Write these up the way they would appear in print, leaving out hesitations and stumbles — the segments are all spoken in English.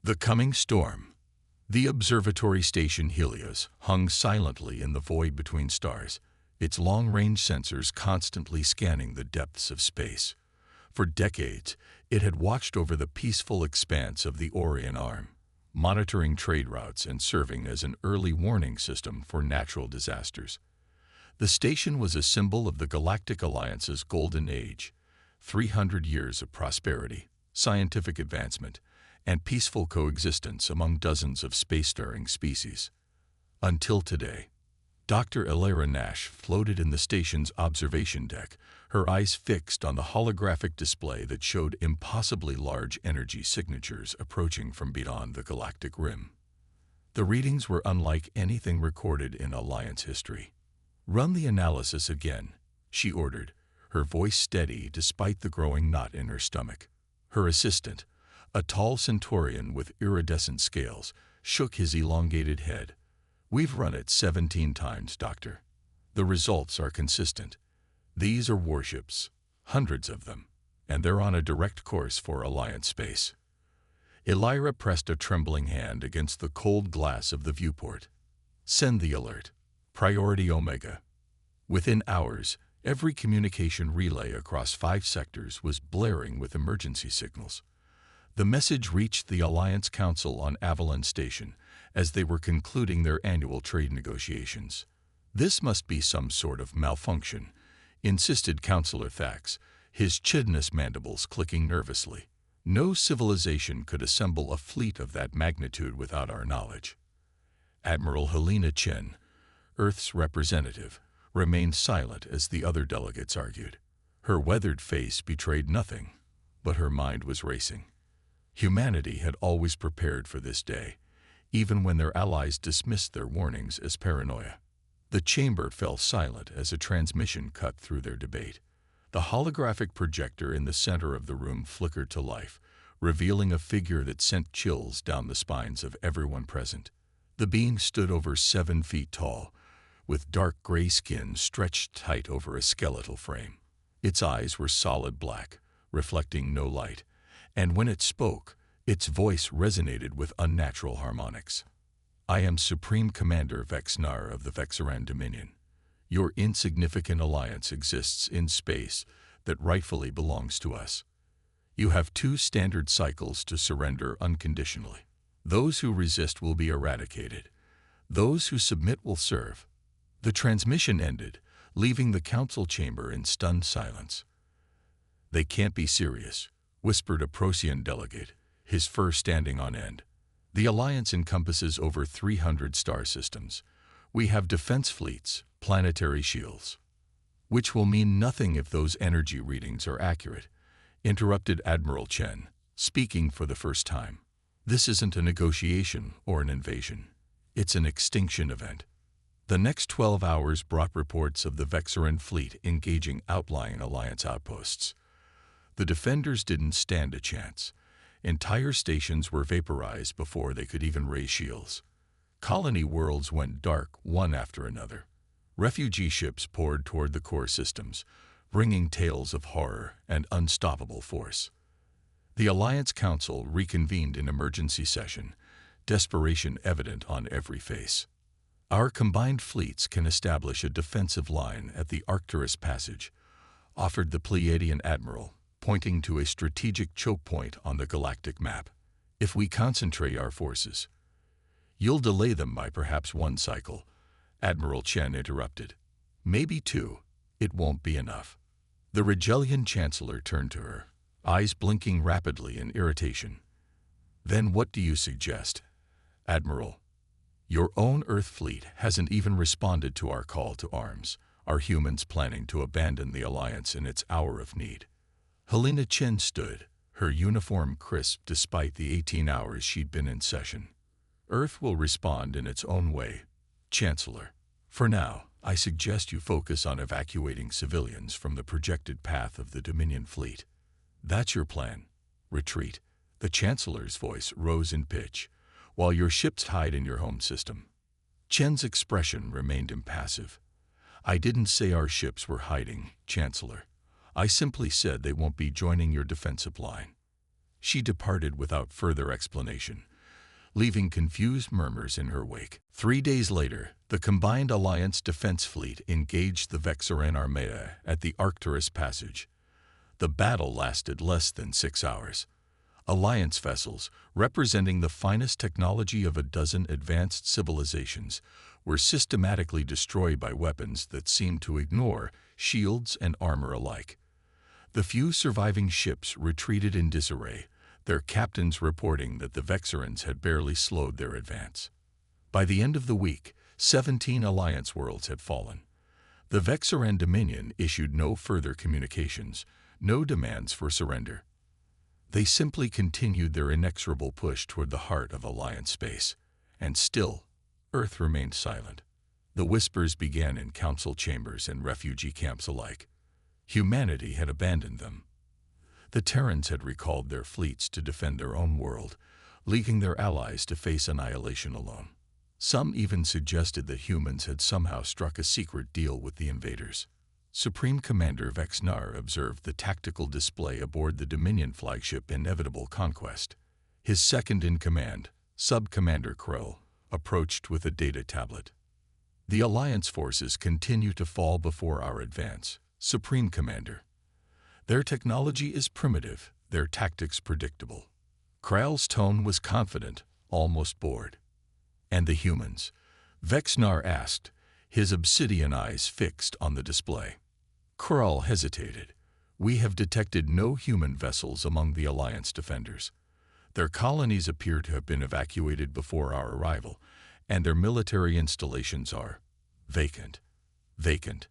The coming storm. The observatory station Helios hung silently in the void between stars, its long-range sensors constantly scanning the depths of space. For decades, it had watched over the peaceful expanse of the Orion Arm, monitoring trade routes and serving as an early warning system for natural disasters. The station was a symbol of the Galactic Alliance's golden age, 300 years of prosperity, scientific advancement, and peaceful coexistence among dozens of spacefaring species. Until today, Dr. Elara Nash floated in the station's observation deck, her eyes fixed on the holographic display that showed impossibly large energy signatures approaching from beyond the galactic rim. The readings were unlike anything recorded in Alliance history. "Run the analysis again," she ordered, her voice steady despite the growing knot in her stomach. Her assistant, a tall Centaurian with iridescent scales, shook his elongated head. "We've run it 17 times, Doctor. The results are consistent. These are warships, hundreds of them, and they're on a direct course for Alliance space." Elira pressed a trembling hand against the cold glass of the viewport. "Send the alert. Priority Omega." Within hours, every communication relay across 5 sectors was blaring with emergency signals. The message reached the Alliance Council on Avalon Station as they were concluding their annual trade negotiations. "This must be some sort of malfunction," insisted Councillor Thax, his chitinous mandibles clicking nervously. "No civilization could assemble a fleet of that magnitude without our knowledge." Admiral Helena Chen, Earth's representative, remained silent as the other delegates argued. Her weathered face betrayed nothing, but her mind was racing. Humanity had always prepared for this day, even when their allies dismissed their warnings as paranoia. The chamber fell silent as a transmission cut through their debate. The holographic projector in the center of the room flickered to life, revealing a figure that sent chills down the spines of everyone present. The being stood over 7 feet tall, with dark gray skin stretched tight over a skeletal frame. Its eyes were solid black, reflecting no light, and when it spoke, its voice resonated with unnatural harmonics. "I am Supreme Commander Vexnar of the Vexaran Dominion. Your insignificant alliance exists in space that rightfully belongs to us. You have 2 standard cycles to surrender unconditionally. Those who resist will be eradicated. Those who submit will serve." The transmission ended, leaving the council chamber in stunned silence. "They can't be serious," whispered a Procyon delegate, his fur standing on end. "The Alliance encompasses over 300 star systems. We have defense fleets, planetary shields." "Which will mean nothing if those energy readings are accurate," interrupted Admiral Chen, speaking for the first time. "This isn't a negotiation or an invasion. It's an extinction event." The next 12 hours brought reports of the Vexaran fleet engaging outlying Alliance outposts. The defenders didn't stand a chance. Entire stations were vaporized before they could even raise shields. Colony worlds went dark one after another. Refugee ships poured toward the core systems, bringing tales of horror and unstoppable force. The Alliance Council reconvened in emergency session, desperation evident on every face. "Our combined fleets can establish a defensive line at the Arcturus Passage," offered the Pleiadian admiral, pointing to a strategic choke point on the galactic map. "If we concentrate our forces." "You'll delay them by perhaps 1 cycle," Admiral Chen interrupted. "Maybe 2. It won't be enough." The Rigelian Chancellor turned to her, eyes blinking rapidly in irritation. "Then what do you suggest, Admiral? Your own Earth fleet hasn't even responded to our call to arms. Are humans planning to abandon the Alliance in its hour of need?" Helena Chen stood, her uniform crisp despite the 18 hours she'd been in session. "Earth will respond in its own way, Chancellor. For now, I suggest you focus on evacuating civilians from the projected path of the Dominion fleet." "That's your plan? Retreat?" The Chancellor's voice rose in pitch. "While your ships hide in your home system." Chen's expression remained impassive. "I didn't say our ships were hiding, Chancellor. I simply said they won't be joining your defensive line." She departed without further explanation, leaving confused murmurs in her wake. 3 days later, the combined Alliance defense fleet engaged the Vexaran Armada at the Arcturus Passage. The battle lasted less than 6 hours. Alliance vessels, representing the finest technology of a dozen advanced civilizations, were systematically destroyed by weapons that seemed to ignore shields and armor alike. The few surviving ships retreated in disarray, their captains reporting that the Vexarans had barely slowed their advance. By the end of the week, 17 Alliance worlds had fallen. The Vexaran Dominion issued no further communications, no demands for surrender. They simply continued their inexorable push toward the heart of Alliance space, and still, Earth remained silent. The whispers began in council chambers and refugee camps alike. Humanity had abandoned them. The Terrans had recalled their fleets to defend their own world, leaving their allies to face annihilation alone. Some even suggested that humans had somehow struck a secret deal with the invaders. Supreme Commander Vexnar observed the tactical display aboard the Dominion flagship Inevitable Conquest. His second-in-command, Sub-Commander Krell, approached with a data tablet. "The Alliance forces continue to fall before our advance, Supreme Commander. Their technology is primitive, their tactics predictable." Krell's tone was confident, almost bored. "And the humans?" Vexnar asked, his obsidian eyes fixed on the display. Krell hesitated. "We have detected no human vessels among the Alliance defenders. Their colonies appear to have been evacuated before our arrival, and their military installations are vacant." Vacant.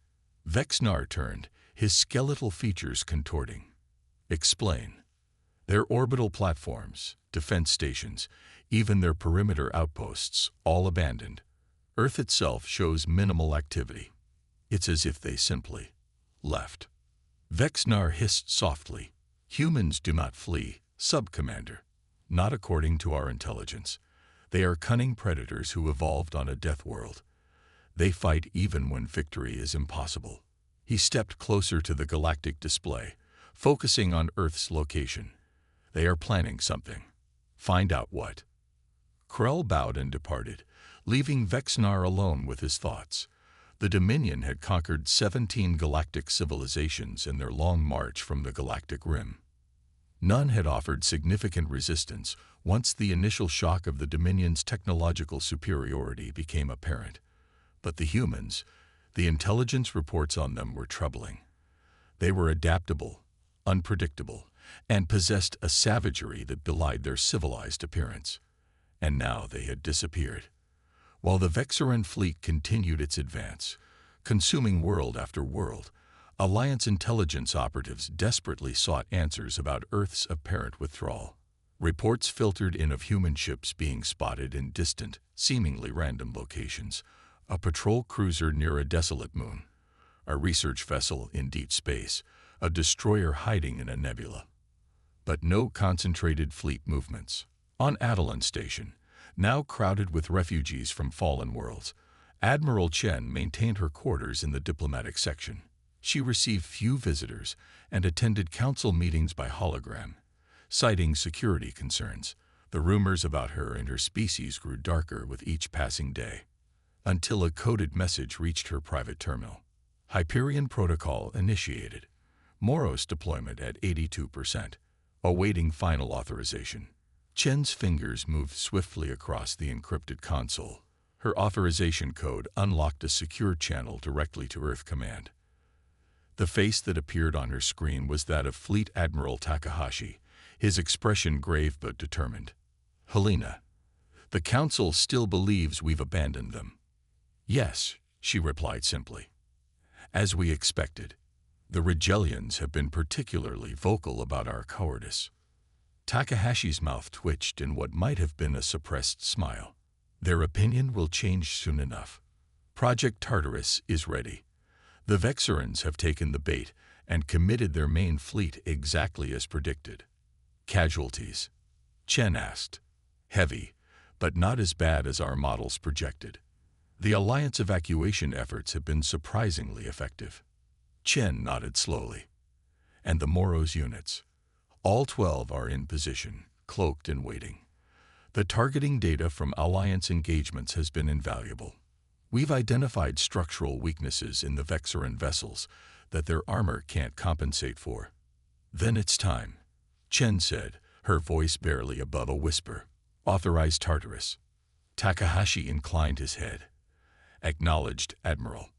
Vexnar turned, his skeletal features contorting. "Explain." "Their orbital platforms, defense stations, even their perimeter outposts, all abandoned. Earth itself shows minimal activity. It's as if they simply left." Vexnar hissed softly. "Humans do not flee, Sub-Commander. Not according to our intelligence. They are cunning predators who evolved on a death world. They fight even when victory is impossible." He stepped closer to the galactic display, focusing on Earth's location. "They are planning something. Find out what." Krell bowed and departed, leaving Vexnar alone with his thoughts. The Dominion had conquered 17 galactic civilizations in their long march from the galactic rim. None had offered significant resistance once the initial shock of the Dominion's technological superiority became apparent. But the humans, the intelligence reports on them were troubling. They were adaptable, unpredictable, and possessed a savagery that belied their civilized appearance. And now they had disappeared. While the Vexaran fleet continued its advance, consuming world after world, Alliance intelligence operatives desperately sought answers about Earth's apparent withdrawal. Reports filtered in of human ships being spotted in distant, seemingly random locations, a patrol cruiser near a desolate moon, a research vessel in deep space, a destroyer hiding in a nebula. But no concentrated fleet movements. On Adelan Station, now crowded with refugees from fallen worlds, Admiral Chen maintained her quarters in the diplomatic section. She received few visitors and attended council meetings by hologram. Citing security concerns, the rumors about her and her species grew darker with each passing day, until a coded message reached her private terminal. Hyperion Protocol initiated. Moros deployment at 82%, awaiting final authorization. Chen's fingers moved swiftly across the encrypted console. Her authorization code unlocked a secure channel directly to Earth Command. The face that appeared on her screen was that of Fleet Admiral Takahashi, his expression grave but determined. "Helena, the Council still believes we've abandoned them." "Yes," she replied simply. "As we expected. The Regellians have been particularly vocal about our cowardice." Takahashi's mouth twitched in what might have been a suppressed smile. "Their opinion will change soon enough. Project Tartarus is ready. The Vexarans have taken the bait and committed their main fleet exactly as predicted." "Casualties?" Chen asked. "Heavy, but not as bad as our models projected. The Alliance evacuation efforts have been surprisingly effective." Chen nodded slowly. "And the Moros units? All 12 are in position, cloaked and waiting. The targeting data from Alliance engagements has been invaluable. We've identified structural weaknesses in the Vexaran vessels that their armor can't compensate for. Then it's time, Chen said, her voice barely above a whisper. Authorized Tartarus. Takahashi inclined his head. Acknowledged, Admiral.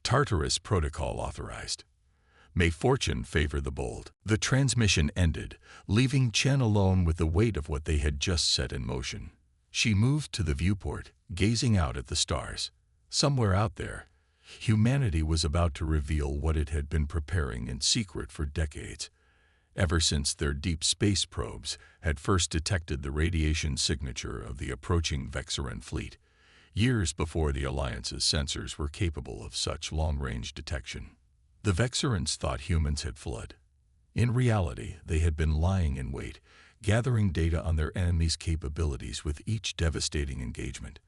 Tartarus protocol authorized. May fortune favor the bold. The transmission ended, leaving Chen alone with the weight of what they had just set in motion. She moved to the viewport, gazing out at the stars. Somewhere out there, humanity was about to reveal what it had been preparing in secret for decades, ever since their deep space probes had first detected the radiation signature of the approaching Vexaran fleet, years before the Alliance's sensors were capable of such long-range detection. The Vexarans thought humans had fled. In reality, they had been lying in wait, gathering data on their enemies' capabilities with each devastating engagement.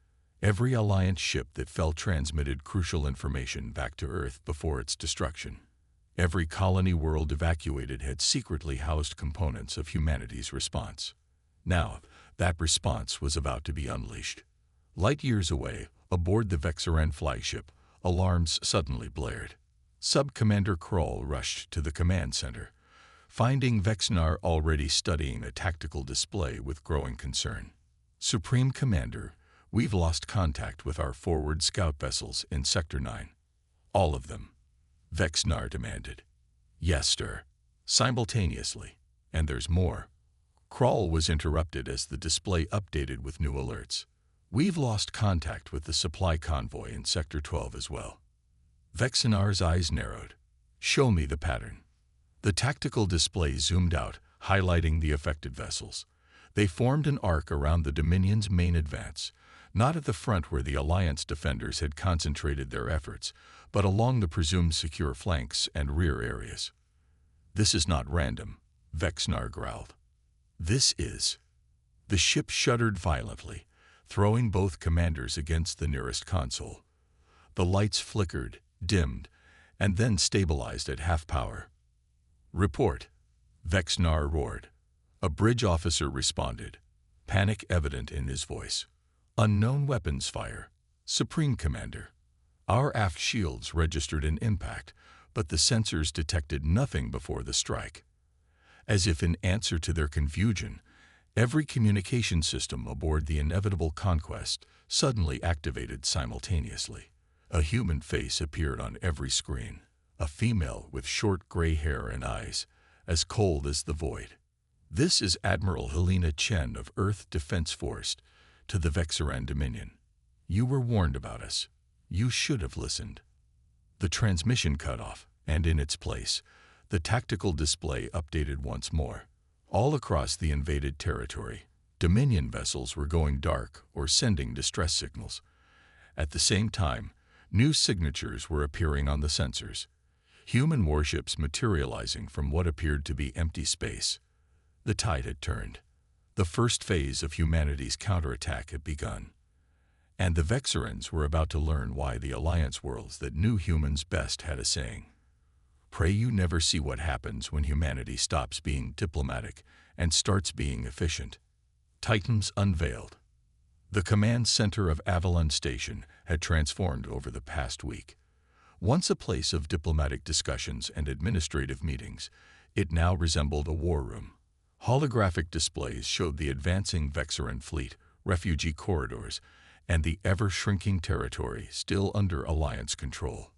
Every Alliance ship that fell transmitted crucial information back to Earth before its destruction. Every colony world evacuated had secretly housed components of humanity's response. Now, that response was about to be unleashed. Light years away, aboard the Vexaran flagship, alarms suddenly blared. Sub-Commander Kroll rushed to the command center, finding Vexnar already studying a tactical display with growing concern. Supreme Commander, we've lost contact with our forward scout vessels in Sector 9. All of them, Vexnar demanded. Yes, sir. Simultaneously. And there's more. Kroll was interrupted as the display updated with new alerts. We've lost contact with the supply convoy in Sector 12 as well. Vexnar's eyes narrowed. Show me the pattern. The tactical display zoomed out, highlighting the affected vessels. They formed an arc around the Dominion's main advance, not at the front where the Alliance defenders had concentrated their efforts, but along the presumed secure flanks and rear areas. This is not random, Vexnar growled. This is. The ship shuddered violently, throwing both commanders against the nearest console. The lights flickered, dimmed, and then stabilized at half power. Report, Vexnar roared. A bridge officer responded, panic evident in his voice. Unknown weapons fire. Supreme Commander. Our aft shields registered an impact, but the sensors detected nothing before the strike. As if in answer to their confusion, every communication system aboard the inevitable Conquest suddenly activated simultaneously. A human face appeared on every screen, a female with short gray hair and eyes, as cold as the void. This is Admiral Helena Chen of Earth Defense Force to the Vexaran Dominion. You were warned about us. You should have listened. The transmission cut off, and in its place, the tactical display updated once more. All across the invaded territory, Dominion vessels were going dark or sending distress signals. At the same time, new signatures were appearing on the sensors. Human warships materializing from what appeared to be empty space. The tide had turned. The first phase of humanity's counterattack had begun. And the Vexarans were about to learn why the Alliance worlds that knew humans best had a saying. Pray you never see what happens when humanity stops being diplomatic and starts being efficient. Titans unveiled. The command center of Avalon Station had transformed over the past week. Once a place of diplomatic discussions and administrative meetings, it now resembled a war room. Holographic displays showed the advancing Vexaran fleet, refugee corridors, and the ever-shrinking territory still under Alliance control.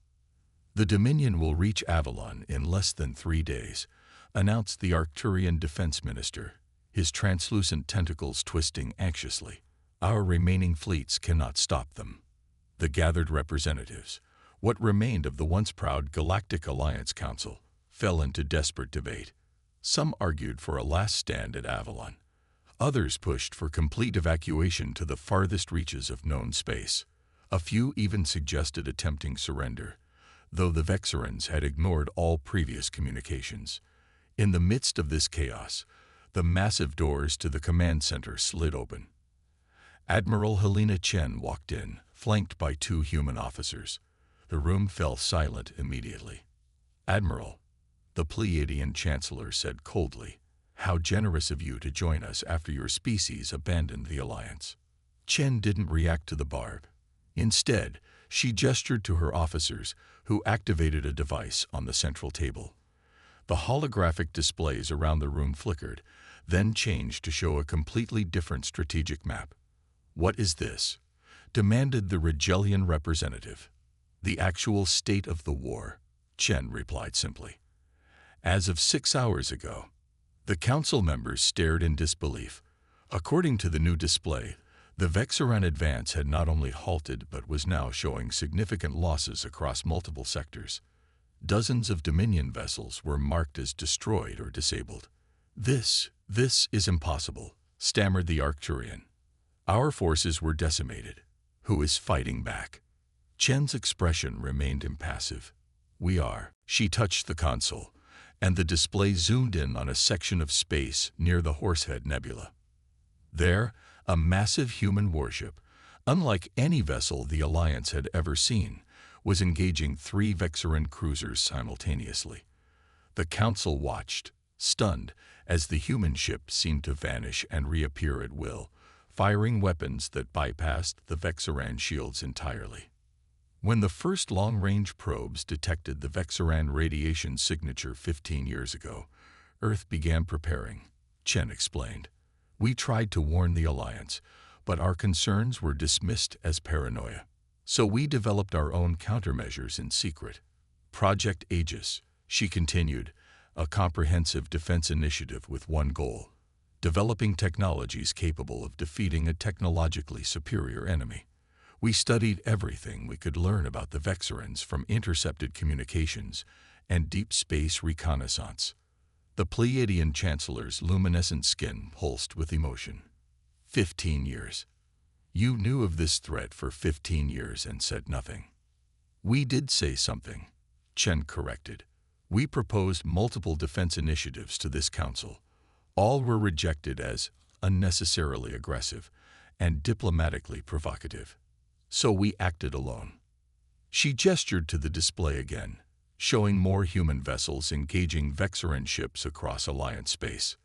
The Dominion will reach Avalon in less than 3 days, announced the Arcturian defense minister, his translucent tentacles twisting anxiously. Our remaining fleets cannot stop them. The gathered representatives, what remained of the once proud Galactic Alliance Council, fell into desperate debate. Some argued for a last stand at Avalon. Others pushed for complete evacuation to the farthest reaches of known space. A few even suggested attempting surrender, though the Vexarans had ignored all previous communications. In the midst of this chaos, the massive doors to the command center slid open. Admiral Helena Chen walked in, flanked by 2 human officers. The room fell silent immediately. Admiral, the Pleiadian Chancellor said coldly, How generous of you to join us after your species abandoned the Alliance. Chen didn't react to the barb. Instead, she gestured to her officers, who activated a device on the central table. The holographic displays around the room flickered, then changed to show a completely different strategic map. "What is this?" demanded the Rigelian representative. "The actual state of the war," Chen replied simply. "As of 6 hours ago." The council members stared in disbelief. According to the new display, the Vexaran advance had not only halted but was now showing significant losses across multiple sectors. Dozens of Dominion vessels were marked as destroyed or disabled. This is impossible," stammered the Arcturian. "Our forces were decimated. Who is fighting back?" Chen's expression remained impassive. "We are." She touched the console, and the display zoomed in on a section of space near the Horsehead Nebula. There, a massive human warship, unlike any vessel the Alliance had ever seen, was engaging 3 Vexaran cruisers simultaneously. The Council watched, stunned, as the human ship seemed to vanish and reappear at will, firing weapons that bypassed the Vexaran shields entirely. When the first long-range probes detected the Vexaran radiation signature 15 years ago, Earth began preparing, Chen explained. "We tried to warn the Alliance, but our concerns were dismissed as paranoia. So we developed our own countermeasures in secret. Project Aegis," she continued, "a comprehensive defense initiative with one goal: developing technologies capable of defeating a technologically superior enemy. We studied everything we could learn about the Vexarans, from intercepted communications and deep space reconnaissance." The Pleiadian Chancellor's luminescent skin pulsed with emotion. 15 years. "You knew of this threat for 15 years and said nothing." "We did say something," Chen corrected. "We proposed multiple defense initiatives to this council. All were rejected as unnecessarily aggressive and diplomatically provocative. So we acted alone." She gestured to the display again, showing more human vessels engaging Vexaran ships across Alliance space.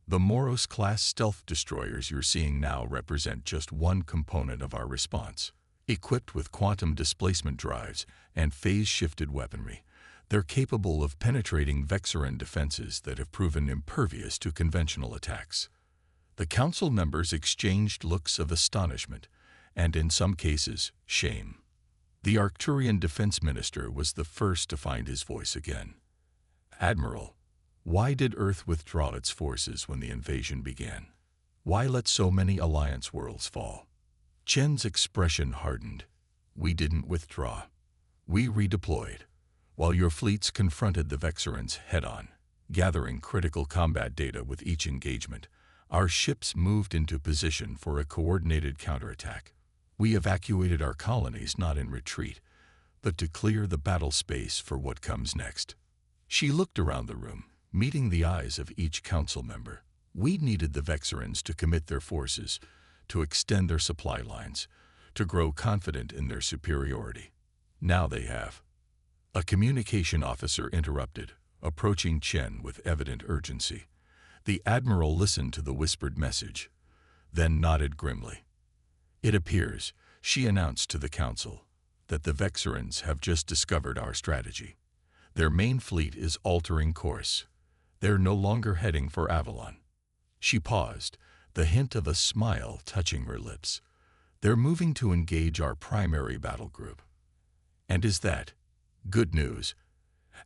"The Moros-class stealth destroyers you're seeing now represent just one component of our response. Equipped with quantum displacement drives and phase-shifted weaponry, they're capable of penetrating Vexaran defenses that have proven impervious to conventional attacks." The council members exchanged looks of astonishment and, in some cases, shame. The Arcturian defense minister was the first to find his voice again. "Admiral, why did Earth withdraw its forces when the invasion began? Why let so many Alliance worlds fall?" Chen's expression hardened. "We didn't withdraw. We redeployed. While your fleets confronted the Vexarans head-on, gathering critical combat data with each engagement, our ships moved into position for a coordinated counterattack. We evacuated our colonies not in retreat, but to clear the battle space for what comes next." She looked around the room, meeting the eyes of each council member. "We needed the Vexarans to commit their forces, to extend their supply lines, to grow confident in their superiority. Now they have." A communication officer interrupted, approaching Chen with evident urgency. The Admiral listened to the whispered message, then nodded grimly. "It appears," she announced to the Council, "that the Vexarans have just discovered our strategy. Their main fleet is altering course. They're no longer heading for Avalon." She paused, the hint of a smile touching her lips. "They're moving to engage our primary battle group." "And is that good news?"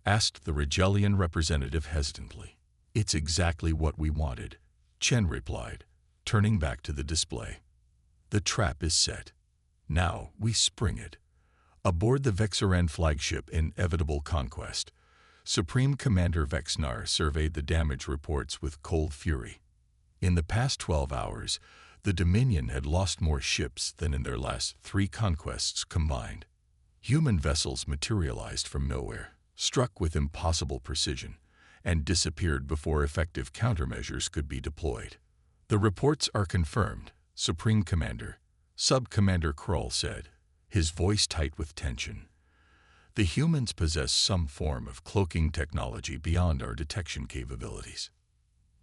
asked the Rigelian representative hesitantly. "It's exactly what we wanted," Chen replied, turning back to the display. "The trap is set. Now we spring it." Aboard the Vexaran flagship Inevitable Conquest, Supreme Commander Vexnar surveyed the damage reports with cold fury. In the past 12 hours, the Dominion had lost more ships than in their last 3 conquests combined. Human vessels materialized from nowhere, struck with impossible precision, and disappeared before effective countermeasures could be deployed. "The reports are confirmed," Supreme Commander, Sub-Commander Krull said, his voice tight with tension. "The humans possess some form of cloaking technology beyond our detection capabilities."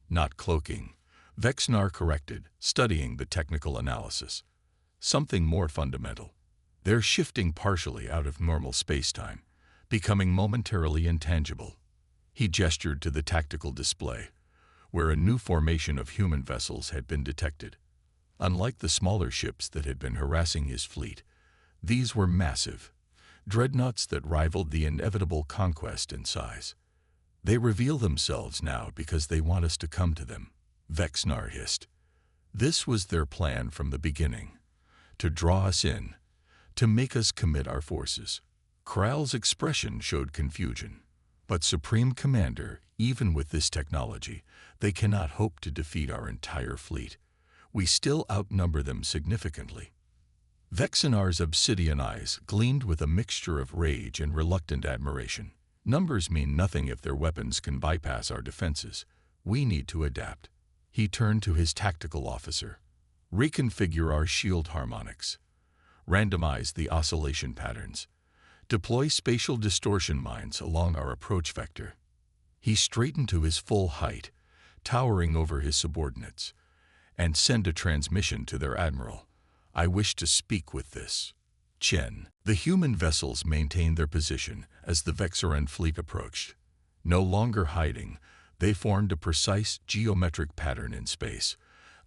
Not cloaking, Vexnar corrected, studying the technical analysis. Something more fundamental. They're shifting partially out of normal space-time, becoming momentarily intangible. He gestured to the tactical display, where a new formation of human vessels had been detected. Unlike the smaller ships that had been harassing his fleet, these were massive, dreadnoughts that rivaled the inevitable conquest in size. They reveal themselves now because they want us to come to them, Vexnar hissed. This was their plan from the beginning, to draw us in, to make us commit our forces. Kral's expression showed confusion. But Supreme Commander, even with this technology, they cannot hope to defeat our entire fleet. We still outnumber them significantly. Vexinar's obsidian eyes gleamed with a mixture of rage and reluctant admiration. Numbers mean nothing if their weapons can bypass our defenses. We need to adapt. He turned to his tactical officer. Reconfigure our shield harmonics. Randomize the oscillation patterns. Deploy spatial distortion mines along our approach vector. He straightened to his full height, towering over his subordinates, and send a transmission to their admiral. I wish to speak with this. Chen. The human vessels maintained their position as the Vexaran fleet approached. No longer hiding, they formed a precise geometric pattern in space,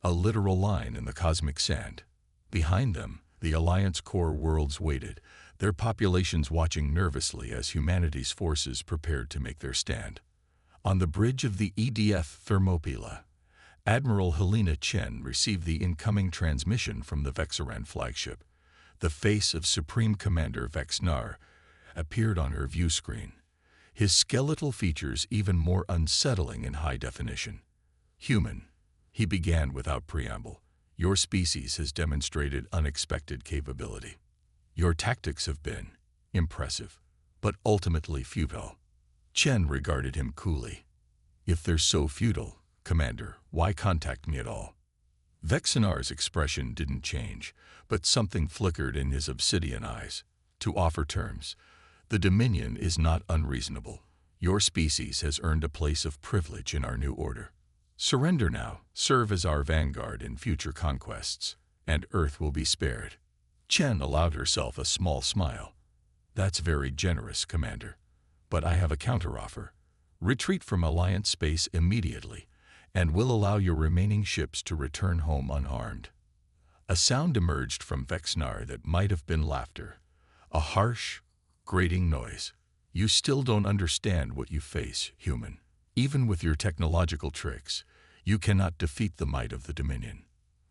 a literal line in the cosmic sand. Behind them, the Alliance core worlds waited, their populations watching nervously as humanity's forces prepared to make their stand. On the bridge of the EDF Thermopylae, Admiral Helena Chen received the incoming transmission from the Vexaran flagship. The face of Supreme Commander Vexnar appeared on her view screen, his skeletal features even more unsettling in high definition. Human, he began without preamble. Your species has demonstrated unexpected capability. Your tactics have been impressive, but ultimately futile. Chen regarded him coolly. If they're so futile, Commander, why contact me at all? Vexinar's expression didn't change, but something flickered in his obsidian eyes. To offer terms, the Dominion is not unreasonable. Your species has earned a place of privilege in our new order. Surrender now, serve as our vanguard in future conquests, and Earth will be spared. Chen allowed herself a small smile. That's very generous, Commander. But I have a counteroffer. Retreat from Alliance space immediately, and we'll allow your remaining ships to return home unharmed. A sound emerged from Vexnar that might have been laughter. A harsh, grating noise. You still don't understand what you face, human. Even with your technological tricks, you cannot defeat the might of the Dominion.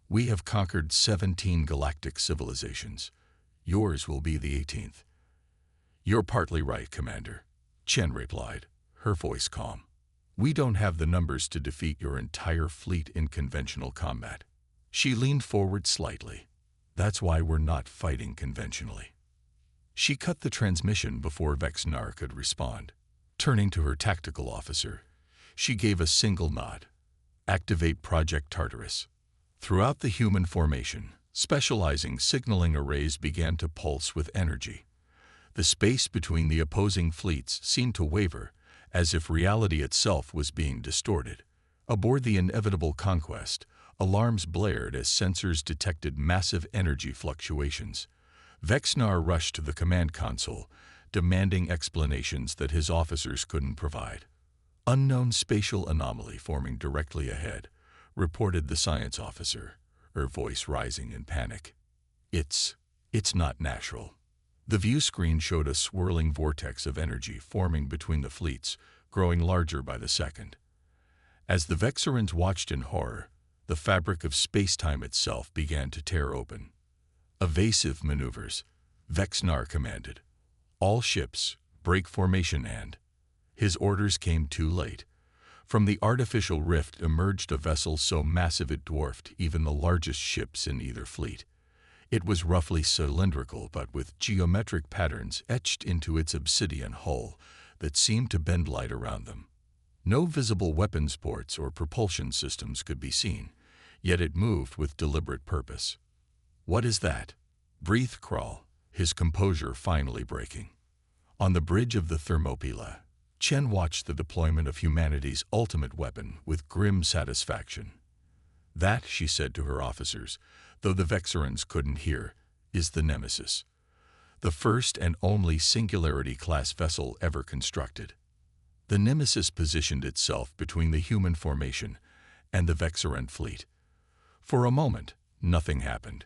We have conquered 17 galactic civilizations. Yours will be the 18th. You're partly right, Commander, Chen replied, her voice calm. We don't have the numbers to defeat your entire fleet in conventional combat. She leaned forward slightly. That's why we're not fighting conventionally. She cut the transmission before Vexnar could respond. Turning to her tactical officer, she gave a single nod. Activate Project Tartarus. Throughout the human formation, specializing signaling arrays began to pulse with energy. The space between the opposing fleets seemed to waver, as if reality itself was being distorted. Aboard the inevitable conquest, alarms blared as sensors detected massive energy fluctuations. Vexnar rushed to the command console, demanding explanations that his officers couldn't provide. Unknown spatial anomaly forming directly ahead, reported the science officer, her voice rising in panic. It's not natural. The view screen showed a swirling vortex of energy forming between the fleets, growing larger by the second. As the Vexarans watched in horror, the fabric of space-time itself began to tear open. Evasive maneuvers, Vexnar commanded. All ships, break formation and... His orders came too late. From the artificial rift emerged a vessel so massive it dwarfed even the largest ships in either fleet. It was roughly cylindrical but with geometric patterns etched into its obsidian hull that seemed to bend light around them. No visible weapons ports or propulsion systems could be seen, yet it moved with deliberate purpose. What is that? Breathed Kral, his composure finally breaking. On the bridge of the Thermopylae, Chen watched the deployment of humanity's ultimate weapon with grim satisfaction. That, she said to her officers, though the Vexorans couldn't hear, is the Nemesis, the first and only Singularity-class vessel ever constructed. The Nemesis positioned itself between the human formation and the Vexoran fleet. For a moment, nothing happened.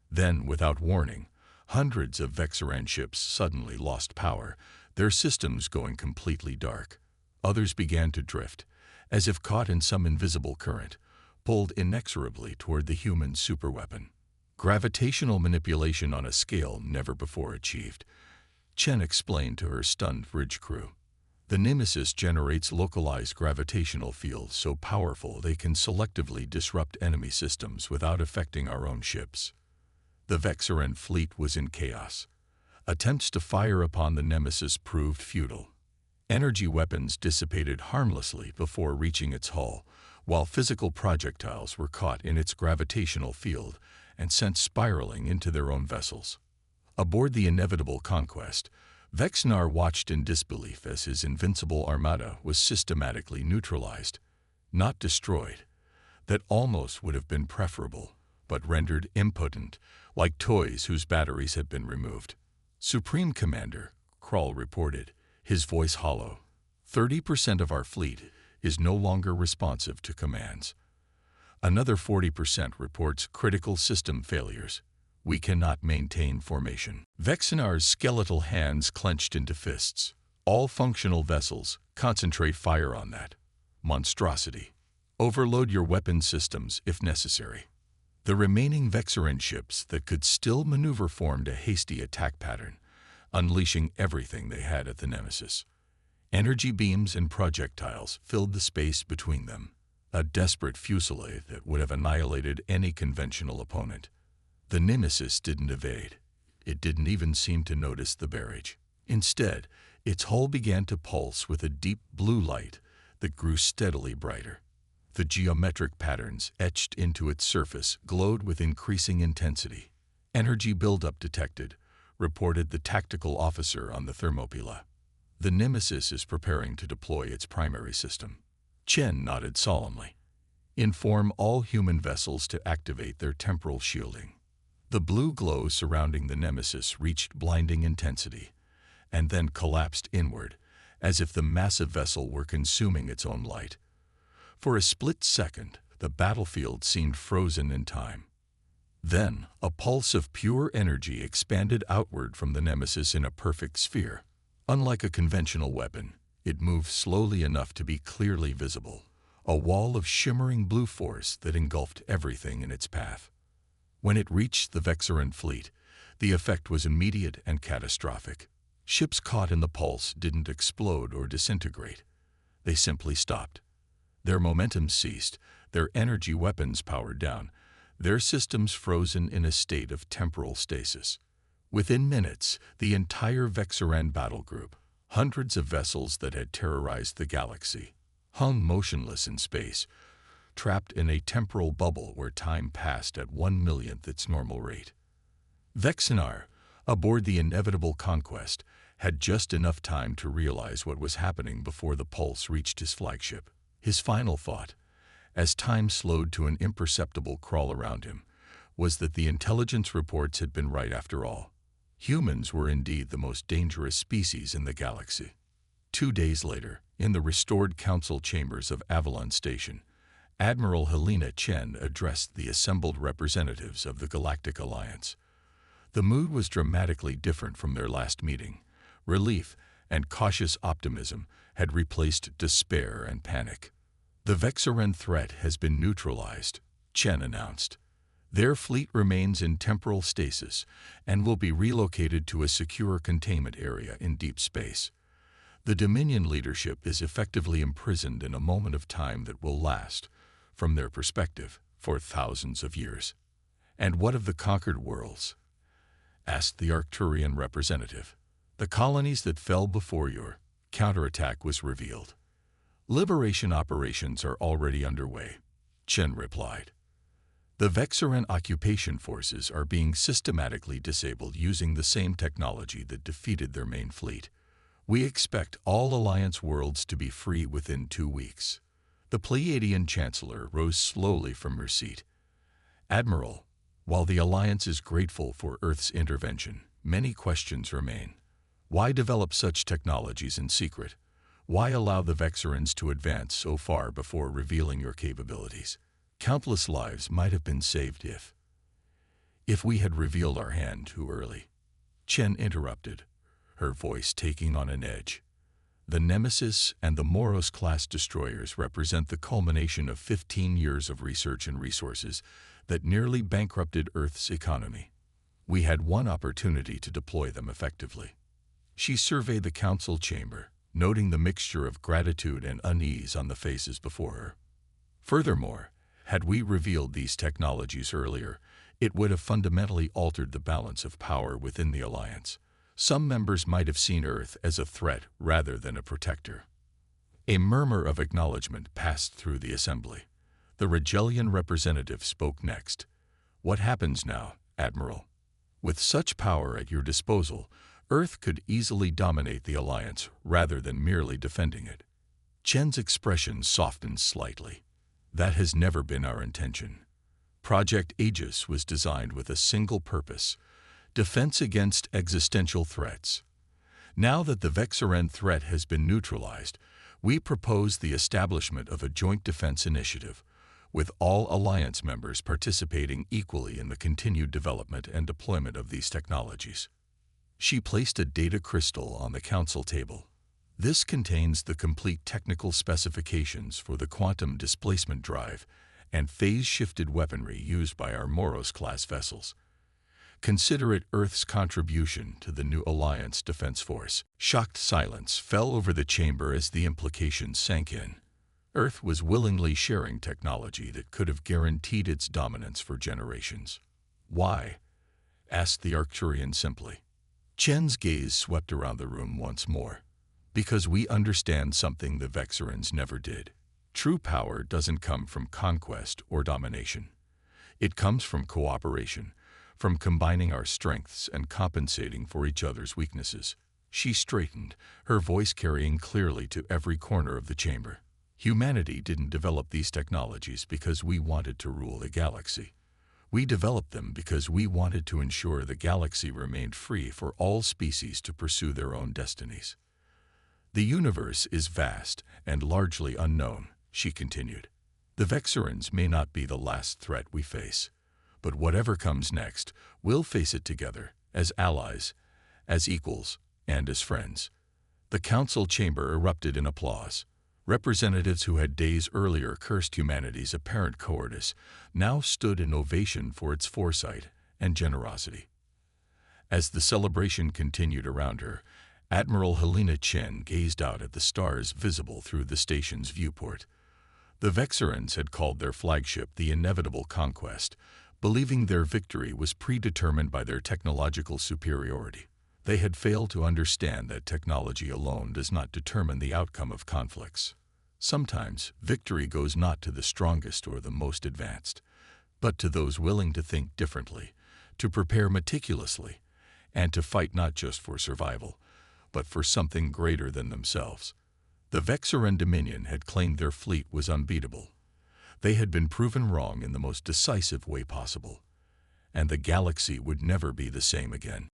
Then, without warning, hundreds of Vexoran ships suddenly lost power, their systems going completely dark. Others began to drift, as if caught in some invisible current, pulled inexorably toward the human superweapon. Gravitational manipulation on a scale never before achieved, Chen explained to her stunned bridge crew. The Nemesis generates localized gravitational fields so powerful they can selectively disrupt enemy systems without affecting our own ships. The Vexoran fleet was in chaos. Attempts to fire upon the Nemesis proved futile. Energy weapons dissipated harmlessly before reaching its hull, while physical projectiles were caught in its gravitational field and sent spiraling into their own vessels. Aboard the inevitable conquest, Vexnar watched in disbelief as his invincible armada was systematically neutralized, not destroyed. That almost would have been preferable, but rendered impotent, like toys whose batteries had been removed. Supreme Commander, Krall reported, his voice hollow, 30% of our fleet is no longer responsive to commands. Another 40% reports critical system failures. We cannot maintain formation. Vexnar's skeletal hands clenched into fists. All functional vessels, concentrate fire on that monstrosity. Overload your weapon systems if necessary. The remaining Vexoran ships that could still maneuver formed a hasty attack pattern, unleashing everything they had at the Nemesis. Energy beams and projectiles filled the space between them, a desperate fusillade that would have annihilated any conventional opponent. The Nemesis didn't evade. It didn't even seem to notice the barrage. Instead, its hull began to pulse with a deep blue light that grew steadily brighter. The geometric patterns etched into its surface glowed with increasing intensity. Energy buildup detected, reported the tactical officer on the Thermopyla. The Nemesis is preparing to deploy its primary system. Chen nodded solemnly. Inform all human vessels to activate their temporal shielding. The blue glow surrounding the Nemesis reached blinding intensity, and then collapsed inward, as if the massive vessel were consuming its own light. For a split second, the battlefield seemed frozen in time. Then, a pulse of pure energy expanded outward from the Nemesis in a perfect sphere. Unlike a conventional weapon, it moved slowly enough to be clearly visible, a wall of shimmering blue force that engulfed everything in its path. When it reached the Vexoran fleet, the effect was immediate and catastrophic. Ships caught in the pulse didn't explode or disintegrate. They simply stopped. Their momentum ceased, their energy weapons powered down, their systems frozen in a state of temporal stasis. Within minutes, the entire Vexoran battle group, hundreds of vessels that had terrorized the galaxy, hung motionless in space, trapped in a temporal bubble where time passed at 1/1,000,000th its normal rate. Vexnar, aboard the inevitable conquest, had just enough time to realize what was happening before the pulse reached his flagship. His final thought, as time slowed to an imperceptible crawl around him, was that the intelligence reports had been right after all. Humans were indeed the most dangerous species in the galaxy. 2 days later, in the restored council chambers of Avalon Station, Admiral Helena Chen addressed the assembled representatives of the Galactic Alliance. The mood was dramatically different from their last meeting. Relief and cautious optimism had replaced despair and panic. The Vexoran threat has been neutralized, Chen announced. Their fleet remains in temporal stasis and will be relocated to a secure containment area in deep space. The Dominion leadership is effectively imprisoned in a moment of time that will last, from their perspective, for thousands of years. And what of the conquered worlds? Asked the Arcturian representative. The colonies that fell before your counterattack was revealed. Liberation operations are already underway, Chen replied. The Vexoran occupation forces are being systematically disabled using the same technology that defeated their main fleet. We expect all Alliance worlds to be free within 2 weeks. The Pleiadian Chancellor rose slowly from her seat. Admiral, while the Alliance is grateful for Earth's intervention, many questions remain. Why develop such technologies in secret? Why allow the Vexorans to advance so far before revealing your capabilities? Countless lives might have been saved if we had revealed our hand too early. Chen interrupted, her voice taking on an edge. The Nemesis and the Moros-class destroyers represent the culmination of 15 years of research and resources that nearly bankrupted Earth's economy. We had one opportunity to deploy them effectively. She surveyed the council chamber, noting the mixture of gratitude and unease on the faces before her. Furthermore, had we revealed these technologies earlier, it would have fundamentally altered the balance of power within the Alliance. Some members might have seen Earth as a threat rather than a protector. A murmur of acknowledgement passed through the assembly. The Regelian representative spoke next. What happens now, Admiral? With such power at your disposal, Earth could easily dominate the Alliance rather than merely defending it. Chen's expression softened slightly. That has never been our intention. Project Aegis was designed with a single purpose: defense against existential threats. Now that the Vexoran threat has been neutralized, we propose the establishment of a joint defense initiative, with all Alliance members participating equally in the continued development and deployment of these technologies. She placed a data crystal on the council table. This contains the complete technical specifications for the quantum displacement drive and phase-shifted weaponry used by our Moros-class vessels. Consider it Earth's contribution to the new Alliance Defense Force. Shocked silence fell over the chamber as the implications sank in. Earth was willingly sharing technology that could have guaranteed its dominance for generations. Why? Asked the Arcturian simply. Chen's gaze swept around the room once more. Because we understand something the Vexorans never did. True power doesn't come from conquest or domination. It comes from cooperation, from combining our strengths and compensating for each other's weaknesses. She straightened, her voice carrying clearly to every corner of the chamber. Humanity didn't develop these technologies because we wanted to rule the galaxy. We developed them because we wanted to ensure the galaxy remained free for all species to pursue their own destinies. The universe is vast and largely unknown, she continued. The Vexorans may not be the last threat we face, but whatever comes next, we'll face it together, as allies, as equals, and as friends. The council chamber erupted in applause. Representatives who had days earlier cursed humanity's apparent cowardice now stood in ovation for its foresight and generosity. As the celebration continued around her, Admiral Helena Chen gazed out at the stars visible through the station's viewport. The Vexorans had called their flagship the Inevitable Conquest, believing their victory was predetermined by their technological superiority. They had failed to understand that technology alone does not determine the outcome of conflicts. Sometimes, victory goes not to the strongest or the most advanced, but to those willing to think differently, to prepare meticulously, and to fight not just for survival, but for something greater than themselves. The Vexoran Dominion had claimed their fleet was unbeatable. They had been proven wrong in the most decisive way possible, and the galaxy would never be the same again.